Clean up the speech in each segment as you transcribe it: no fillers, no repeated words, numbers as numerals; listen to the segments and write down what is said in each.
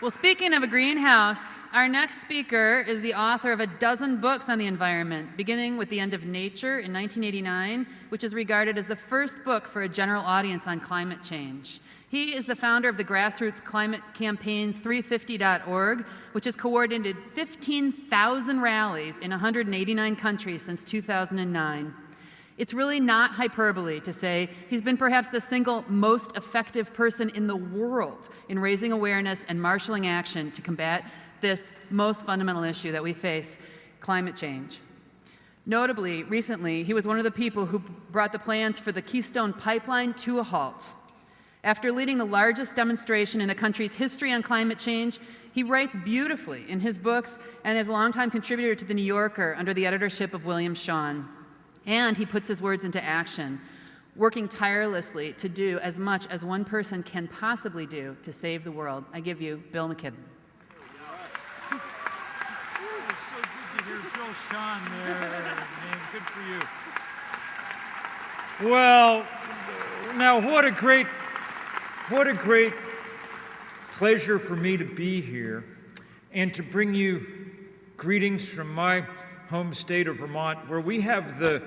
Well, speaking of a greenhouse, our next speaker is the author of a dozen books on the environment, beginning with The End of Nature in 1989, which is regarded as the first book for a general audience on climate change. He is the founder of the grassroots climate campaign 350.org, which has coordinated 15,000 rallies in 189 countries since 2009. It's really not hyperbole to say he's been perhaps the single most effective person in the world in raising awareness and marshaling action to combat this most fundamental issue that we face, climate change. Notably, recently, he was one of the people who brought the plans for the Keystone Pipeline to a halt. After leading the largest demonstration in the country's history on climate change, he writes beautifully in his books and is a longtime contributor to The New Yorker under the editorship of William Shawn. And he puts his words into action, working tirelessly to do as much as one person can possibly do to save the world. I give you Bill McKibben. It's so good to hear Bill Shawn there, man. Good for you. Well, now what a great pleasure for me to be here and to bring you greetings from my home state of Vermont, where we have the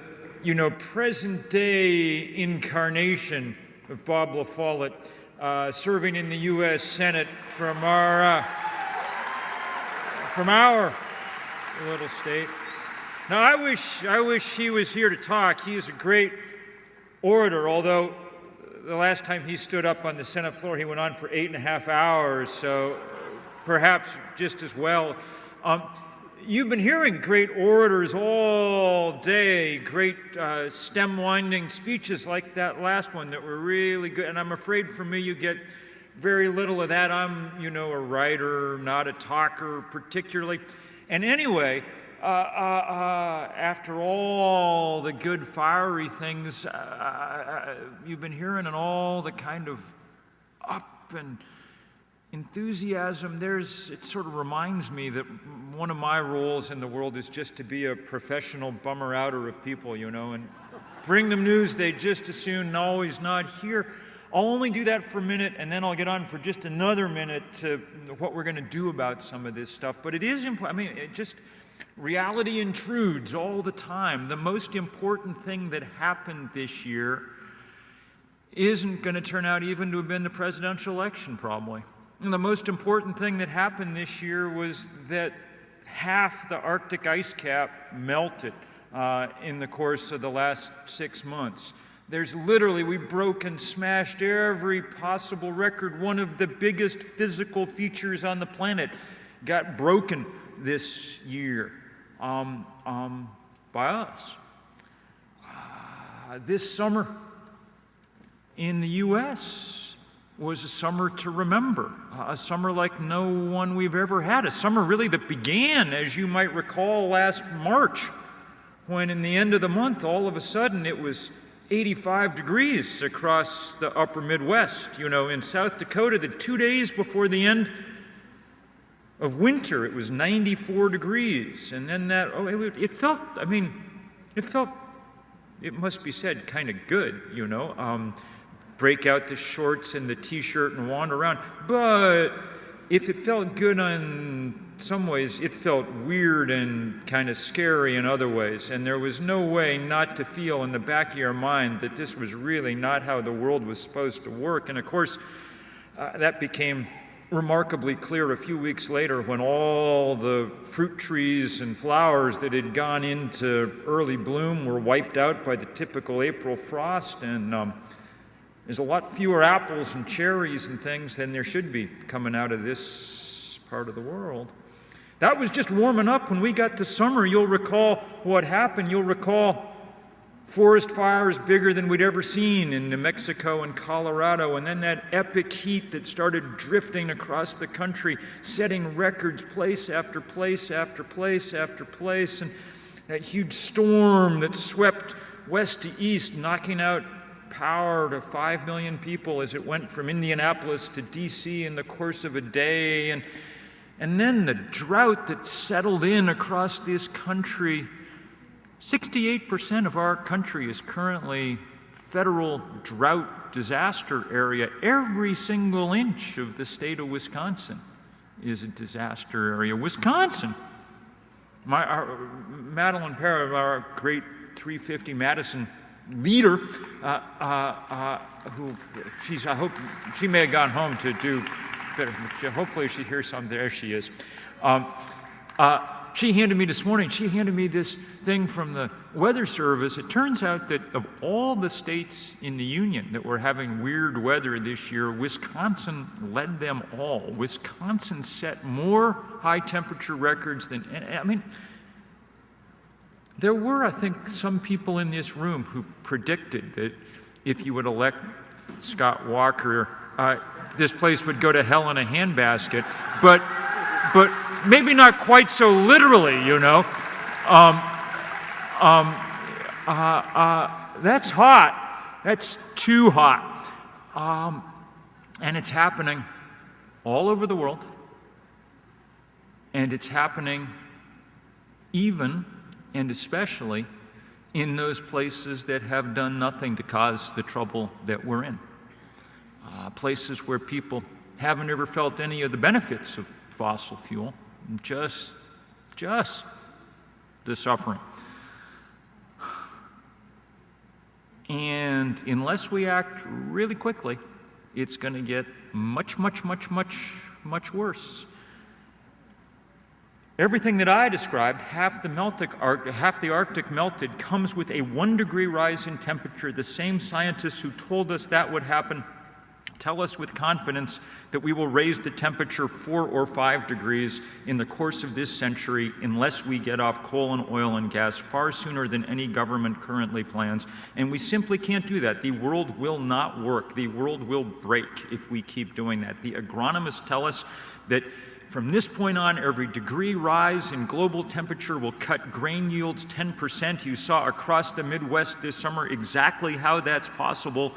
present-day incarnation of Bob La Follette, serving in the U.S. Senate from our little state. Now, I wish he was here to talk. He is a great orator, although the last time he stood up on the Senate floor, he went on for 8.5 hours, so perhaps just as well. You've been hearing great orators all day, great stem-winding speeches like that last one that were really good, and I'm afraid for me you get very little of that. I'm, a writer, not a talker particularly. And anyway, after all the good fiery things you've been hearing and all the kind of up and enthusiasm, it sort of reminds me that one of my roles in the world is just to be a professional bummer-outer of people, and bring them news they just as soon always not hear. I'll only do that for a minute, and then I'll get on for just another minute to what we're going to do about some of this stuff. But it is important. Reality intrudes all the time. The most important thing that happened this year isn't going to turn out even to have been the presidential election, probably. And the most important thing that happened this year was that half the Arctic ice cap melted in the course of the last 6 months. We've broken, smashed every possible record. One of the biggest physical features on the planet got broken this year by us. This summer in the U.S., was a summer to remember, a summer like no one we've ever had, a summer really that began, as you might recall, last March, when in the end of the month, all of a sudden, it was 85 degrees across the upper Midwest. In South Dakota, the 2 days before the end of winter, it was 94 degrees. And then it felt, it must be said, kind of good, break out the shorts and the t-shirt and wander around. But if it felt good in some ways, it felt weird and kind of scary in other ways. And there was no way not to feel in the back of your mind that this was really not how the world was supposed to work. And of course, that became remarkably clear a few weeks later when all the fruit trees and flowers that had gone into early bloom were wiped out by the typical April frost. And there's a lot fewer apples and cherries and things than there should be coming out of this part of the world. That was just warming up. When we got to summer, you'll recall what happened. You'll recall forest fires bigger than we'd ever seen in New Mexico and Colorado, and then that epic heat that started drifting across the country, setting records place after place after place after place, and that huge storm that swept west to east, knocking out power to 5 million people as it went from Indianapolis to D.C. in the course of a day. And then the drought that settled in across this country. 68% of our country is currently federal drought disaster area. Every single inch of the state of Wisconsin is a disaster area. Wisconsin. Madeline Parra, our great 350 Madison leader, who I hope she may have gone home to do better. Hopefully she hears something. There she is. She handed me this morning, this thing from the Weather Service. It turns out that of all the states in the Union that were having weird weather this year, Wisconsin led them all. Wisconsin set more high temperature records than, I mean, there were, I think, some people in this room who predicted that if you would elect Scott Walker, this place would go to hell in a handbasket. But maybe not quite so literally, you know. That's hot. That's too hot. And it's happening all over the world. And it's happening even and especially in those places that have done nothing to cause the trouble that we're in. Places where people haven't ever felt any of the benefits of fossil fuel, just the suffering. And unless we act really quickly, it's going to get much worse. Everything that I described, half the Arctic melted, comes with a 1 degree rise in temperature. The same scientists who told us that would happen tell us with confidence that we will raise the temperature 4 or 5 degrees in the course of this century unless we get off coal and oil and gas far sooner than any government currently plans. And we simply can't do that. The world will not work. The world will break if we keep doing that. The agronomists tell us that from this point on, every degree rise in global temperature will cut grain yields 10%. You saw across the Midwest this summer exactly how that's possible.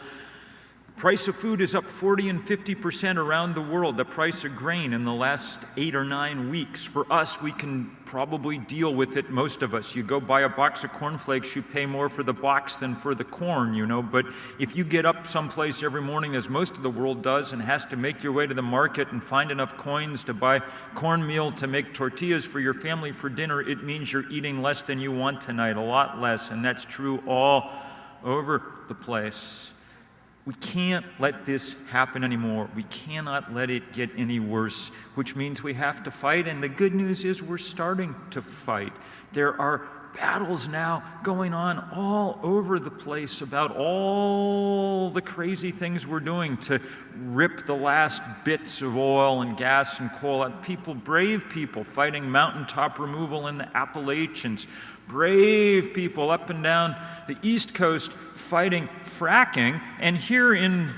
Price of food is up 40 and 50% around the world, the price of grain in the last 8 or 9 weeks. For us, we can probably deal with it, most of us. You go buy a box of cornflakes, you pay more for the box than for the corn, you know. But if you get up someplace every morning, as most of the world does, and has to make your way to the market and find enough coins to buy cornmeal to make tortillas for your family for dinner, it means you're eating less than you want tonight, a lot less. And that's true all over the place. We can't let this happen anymore. We cannot let it get any worse, which means we have to fight. And the good news is we're starting to fight. There are battles now going on all over the place about all the crazy things we're doing to rip the last bits of oil and gas and coal out. People, brave people, fighting mountaintop removal in the Appalachians. Brave people up and down the East Coast fighting fracking, and here in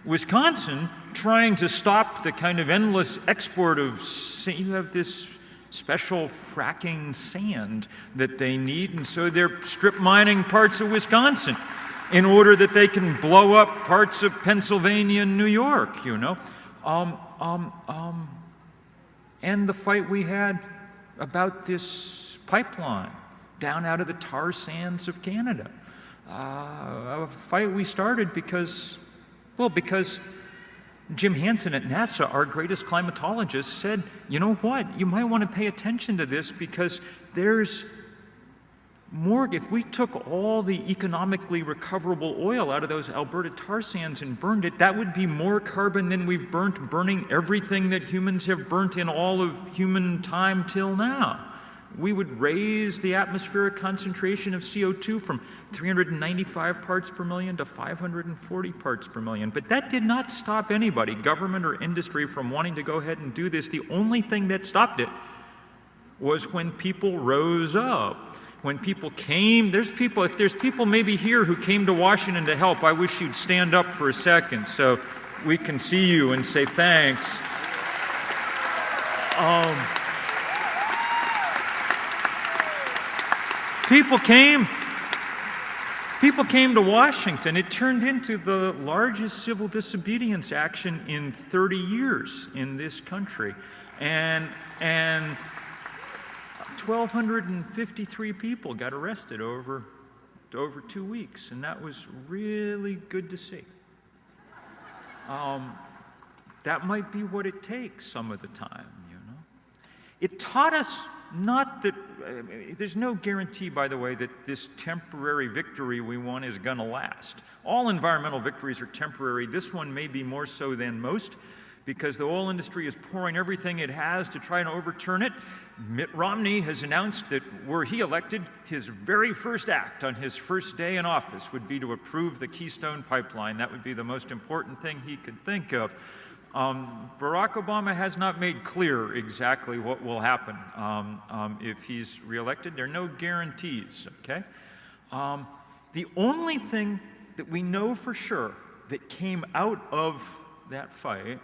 Wisconsin trying to stop the kind of endless export of, you have this special fracking sand that they need, and so they're strip mining parts of Wisconsin in order that they can blow up parts of Pennsylvania and New York, you know. And the fight we had about this pipeline down out of the tar sands of Canada. A fight we started because Jim Hansen at NASA, our greatest climatologist, said, you know what, you might want to pay attention to this because there's more. If we took all the economically recoverable oil out of those Alberta tar sands and burned it, that would be more carbon than we've burning everything that humans have burnt in all of human time till now. We would raise the atmospheric concentration of CO2 from 395 parts per million to 540 parts per million. But that did not stop anybody, government or industry, from wanting to go ahead and do this. The only thing that stopped it was when people rose up. When people came, if there's people maybe here who came to Washington to help, I wish you'd stand up for a second so we can see you and say thanks. People came to Washington. It turned into the largest civil disobedience action in 30 years in this country. And 1,253 people got arrested over 2 weeks, and that was really good to see. That might be what it takes some of the time, you know. It taught us not that, there's no guarantee, by the way, that this temporary victory we won is going to last. All environmental victories are temporary. This one may be more so than most, because the oil industry is pouring everything it has to try and overturn it. Mitt Romney has announced that were he elected, his very first act on his first day in office would be to approve the Keystone Pipeline. That would be the most important thing he could think of. Barack Obama has not made clear exactly what will happen if he's reelected. There are no guarantees, okay? The only thing that we know for sure that came out of that fight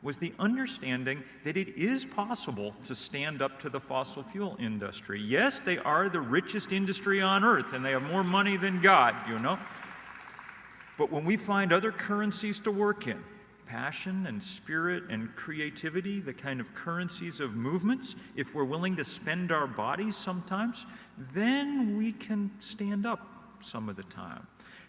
was the understanding that it is possible to stand up to the fossil fuel industry. Yes, they are the richest industry on earth, and they have more money than God, you know? But when we find other currencies to work in, passion and spirit and creativity, the kind of currencies of movements, if we're willing to spend our bodies sometimes, then we can stand up some of the time.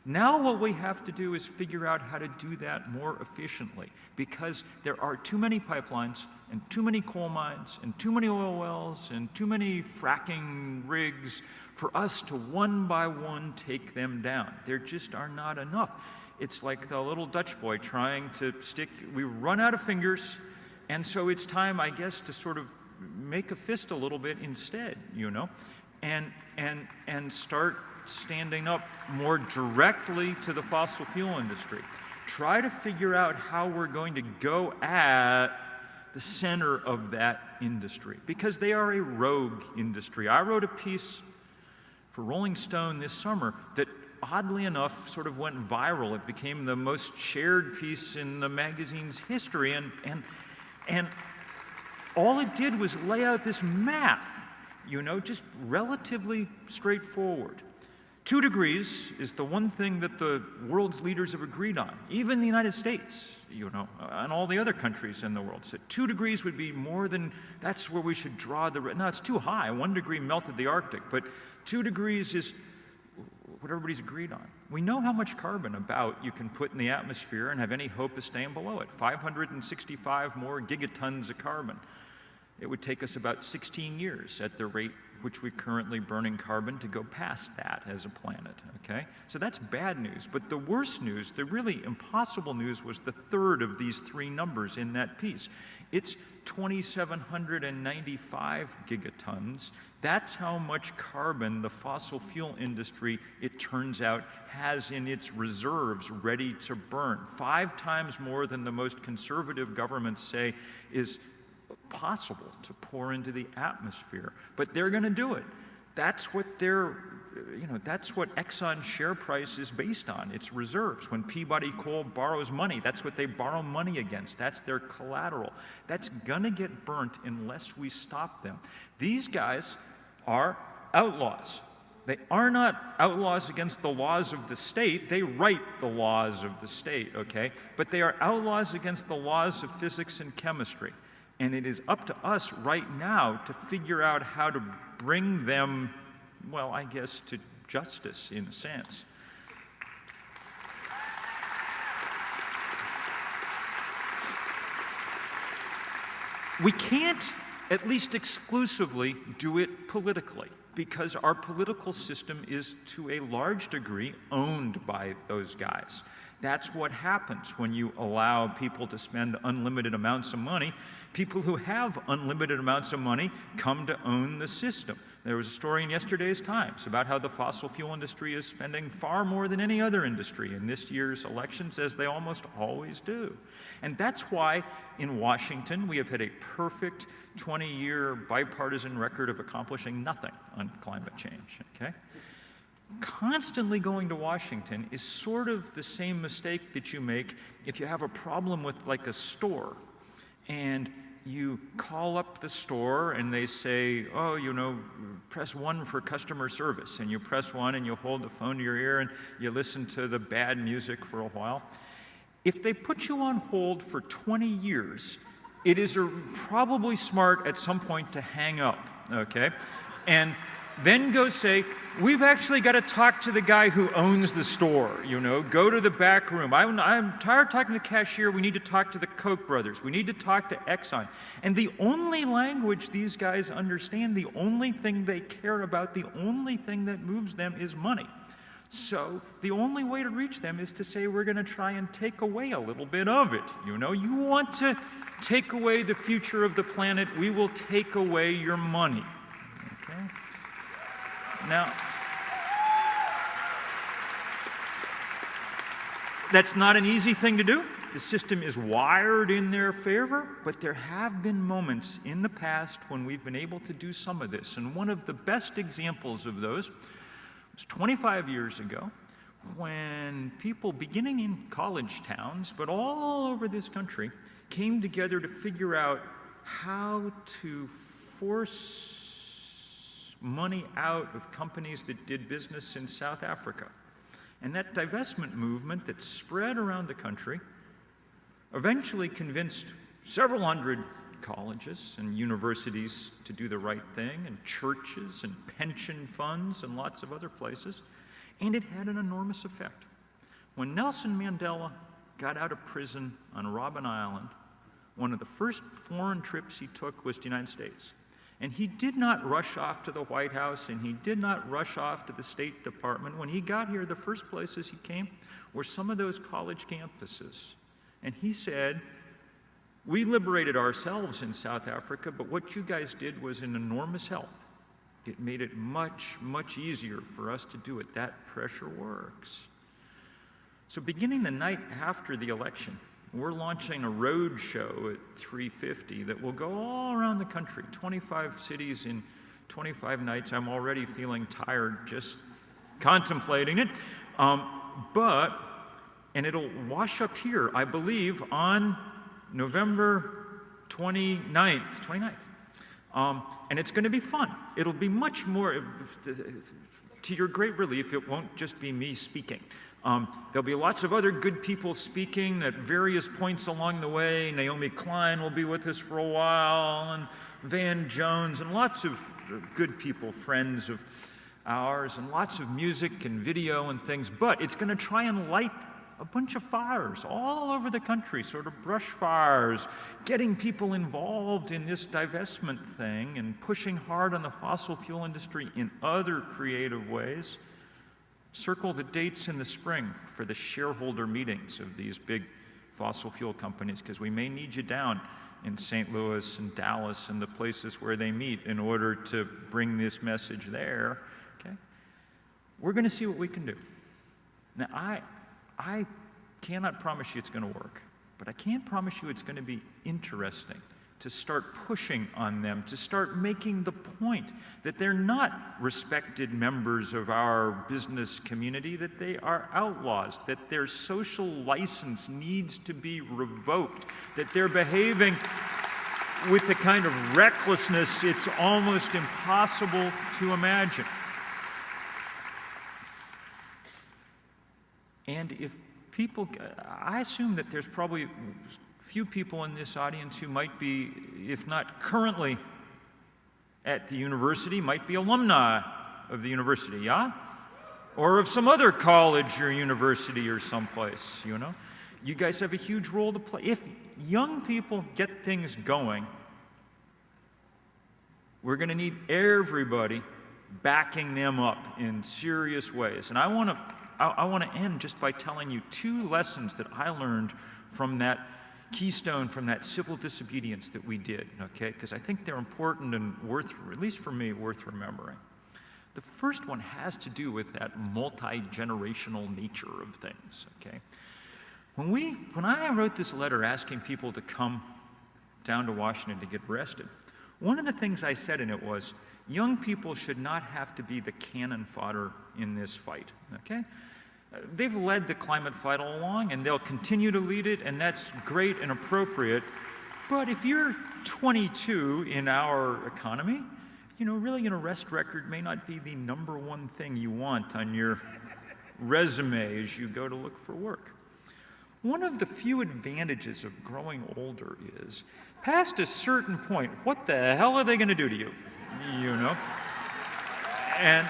Now what we have to do is figure out how to do that more efficiently, because there are too many pipelines and too many coal mines and too many oil wells and too many fracking rigs for us to one by one take them down. There just are not enough. It's like the little Dutch boy trying to stick, we run out of fingers, and so it's time, I guess, to sort of make a fist a little bit instead, you know, and start standing up more directly to the fossil fuel industry. Try to figure out how we're going to go at the center of that industry, because they are a rogue industry. I wrote a piece for Rolling Stone this summer that oddly enough sort of went viral. It became the most shared piece in the magazine's history, and all it did was lay out this math, you know, just relatively straightforward. 2 degrees is the one thing that the world's leaders have agreed on, even the United States, you know, and all the other countries in the world said 2 degrees would be more than, that's where we should draw the, no, it's too high. 1 degree melted the Arctic, but 2 degrees is what everybody's agreed on. We know how much carbon about you can put in the atmosphere and have any hope of staying below it. 565 more gigatons of carbon. It would take us about 16 years at the rate which we're currently burning carbon to go past that as a planet, okay? So that's bad news. But the worst news, the really impossible news, was the third of these 3 numbers in that piece. It's 2,795 gigatons. That's how much carbon the fossil fuel industry, it turns out, has in its reserves ready to burn. 5 times more than the most conservative governments say is possible to pour into the atmosphere, but they're going to do it. That's what that's what Exxon's share price is based on, its reserves. When Peabody Coal borrows money, that's what they borrow money against. That's their collateral. That's going to get burnt unless we stop them. These guys are outlaws. They are not outlaws against the laws of the state. They write the laws of the state, okay? But they are outlaws against the laws of physics and chemistry. And it is up to us right now to figure out how to bring them, well, I guess, to justice in a sense. We can't, at least exclusively, do it politically, because our political system is, to a large degree, owned by those guys. That's what happens when you allow people to spend unlimited amounts of money. People who have unlimited amounts of money come to own the system. There was a story in yesterday's Times about how the fossil fuel industry is spending far more than any other industry in this year's elections, as they almost always do. And that's why in Washington we have had a perfect 20-year bipartisan record of accomplishing nothing on climate change, okay? Constantly going to Washington is sort of the same mistake that you make if you have a problem with, like, a store, and you call up the store and they say, oh, you know, press 1 for customer service, and you press 1 and you hold the phone to your ear and you listen to the bad music for a while. If they put you on hold for 20 years, it is probably smart at some point to hang up, okay? And then go say, we've actually got to talk to the guy who owns the store, go to the back room. I'm tired of talking to the cashier. We need to talk to the Koch brothers. We need to talk to Exxon. And the only language these guys understand, the only thing they care about, the only thing that moves them is money. So the only way to reach them is to say, we're going to try and take away a little bit of it. You want to take away the future of the planet, we will take away your money. Okay? Now, that's not an easy thing to do. The system is wired in their favor, but there have been moments in the past when we've been able to do some of this. And one of the best examples of those was 25 years ago when people, beginning in college towns, but all over this country, came together to figure out how to force money out of companies that did business in South Africa. And that divestment movement that spread around the country eventually convinced several hundred colleges and universities to do the right thing, and churches and pension funds and lots of other places. And it had an enormous effect. When Nelson Mandela got out of prison on Robben Island, one of the first foreign trips he took was to the United States. And he did not rush off to the White House, and he did not rush off to the State Department. When he got here, the first places he came were some of those college campuses. And he said, we liberated ourselves in South Africa, but what you guys did was an enormous help. It made it much, much easier for us to do it. That pressure works. So beginning the night after the election, we're launching a road show at 3:50 that will go all around the country, 25 cities in 25 nights. I'm already feeling tired just contemplating it. And it'll wash up here, I believe, on November 29th. And it's going to be fun. It'll be much more, to your great relief, it won't just be me speaking. There'll be lots of other good people speaking at various points along the way. Naomi Klein will be with us for a while, and Van Jones, and lots of good people, friends of ours, and lots of music and video and things. But it's going to try and light a bunch of fires all over the country, sort of brush fires, getting people involved in this divestment thing and pushing hard on the fossil fuel industry in other creative ways. Circle the dates in the spring for the shareholder meetings of these big fossil fuel companies, because we may need you down in St. Louis and Dallas and the places where they meet in order to bring this message there. Okay? We're going to see what we can do. Now, I cannot promise you it's going to work, but I can promise you it's going to be interesting to start pushing on them, to start making the point that they're not respected members of our business community, that they are outlaws, that their social license needs to be revoked, that they're behaving with the kind of recklessness it's almost impossible to imagine. And if people, I assume that there's probably few people in this audience who might be, if not currently at the university, might be alumni of the university, yeah? Or of some other college or university or someplace, You guys have a huge role to play. If young people get things going, we're going to need everybody backing them up in serious ways. And I want to end just by telling you two lessons that I learned from that keystone, from that civil disobedience that we did, okay? Because I think they're important and worth, at least for me, worth remembering. The first one has to do with that multi-generational nature of things, okay? When I wrote this letter asking people to come down to Washington to get arrested, one of the things I said in it was, young people should not have to be the cannon fodder in this fight, okay? They've led the climate fight all along, and they'll continue to lead it, and that's great and appropriate. But if you're 22 in our economy, really an arrest record may not be the number one thing you want on your resume as you go to look for work. One of the few advantages of growing older is, past a certain point, what the hell are they going to do to you? And,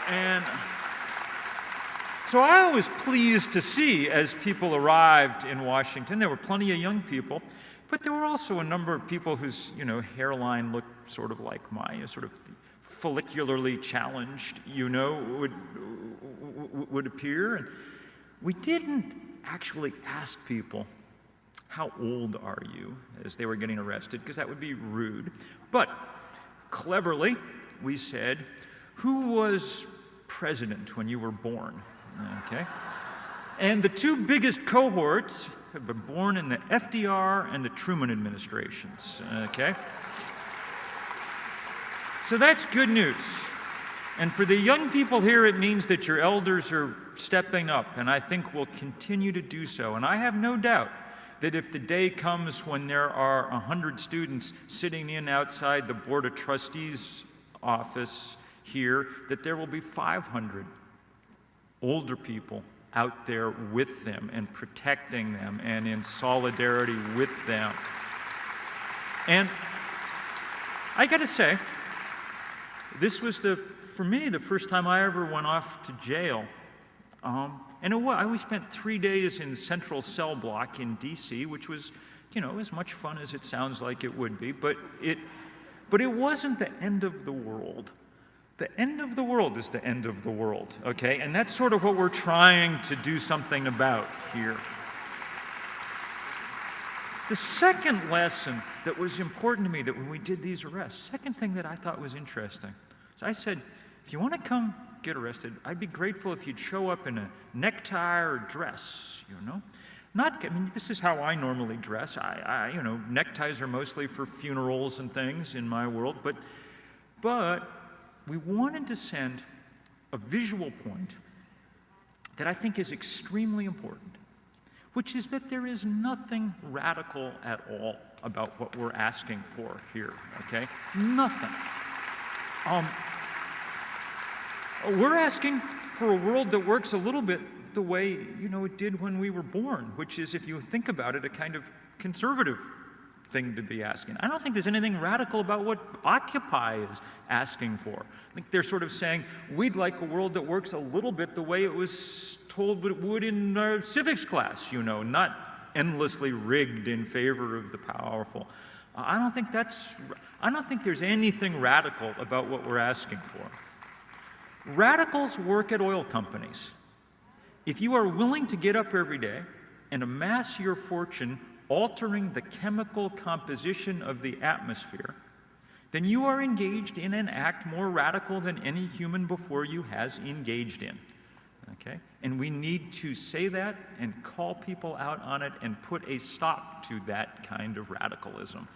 and so I was pleased to see as people arrived in Washington, there were plenty of young people, but there were also a number of people whose, hairline looked sort of like mine, sort of follicularly challenged, would appear. And we didn't actually ask people, how old are you, as they were getting arrested, because that would be rude. But cleverly, we said, who was president when you were born? Okay. And the two biggest cohorts have been born in the FDR and the Truman administrations. Okay. So that's good news. And for the young people here, it means that your elders are stepping up, and I think will continue to do so. And I have no doubt that if the day comes when there are 100 students sitting in outside the Board of Trustees office here, that there will be 500 older people out there with them and protecting them and in solidarity with them. And I got to say, this was for me, the first time I ever went off to jail. We spent 3 days in Central Cell Block in D.C., which was, as much fun as it sounds like it would be, but it wasn't the end of the world. The end of the world is the end of the world, okay? And that's sort of what we're trying to do something about here. The second lesson that was important to me that when we did these arrests, second thing that I thought was interesting, so I said, if you want to come get arrested, I'd be grateful if you'd show up in a necktie or dress, this is how I normally dress. Neckties are mostly for funerals and things in my world, but we wanted to send a visual point that I think is extremely important, which is that there is nothing radical at all about what we're asking for here, okay? Nothing. We're asking for a world that works a little bit the way, it did when we were born, which is, if you think about it, a kind of conservative thing to be asking. I don't think there's anything radical about what Occupy is asking for. I think they're sort of saying, we'd like a world that works a little bit the way it was told it would in civics class, not endlessly rigged in favor of the powerful. I don't think there's anything radical about what we're asking for. Radicals work at oil companies. If you are willing to get up every day and amass your fortune altering the chemical composition of the atmosphere, then you are engaged in an act more radical than any human before you has engaged in. Okay? And we need to say that and call people out on it and put a stop to that kind of radicalism.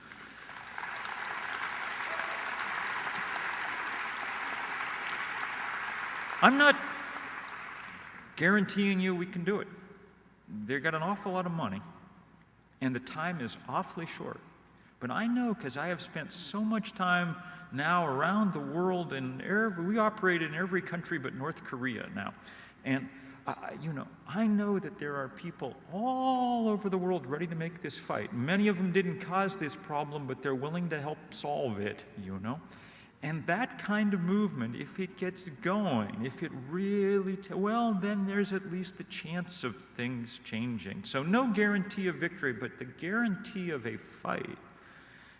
I'm not guaranteeing you we can do it. They've got an awful lot of money, and the time is awfully short. But I know, because I have spent so much time now around the world, and we operate in every country but North Korea now. And, I know that there are people all over the world ready to make this fight. Many of them didn't cause this problem, but they're willing to help solve it, And that kind of movement, if it gets going, if it really, then there's at least the chance of things changing. So no guarantee of victory, but the guarantee of a fight.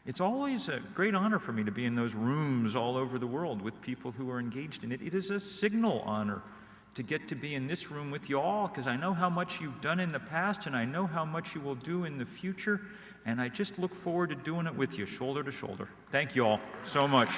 It's always a great honor for me to be in those rooms all over the world with people who are engaged in it. It is a signal honor to get to be in this room with you all, because I know how much you've done in the past, and I know how much you will do in the future, and I just look forward to doing it with you, shoulder to shoulder. Thank you all so much.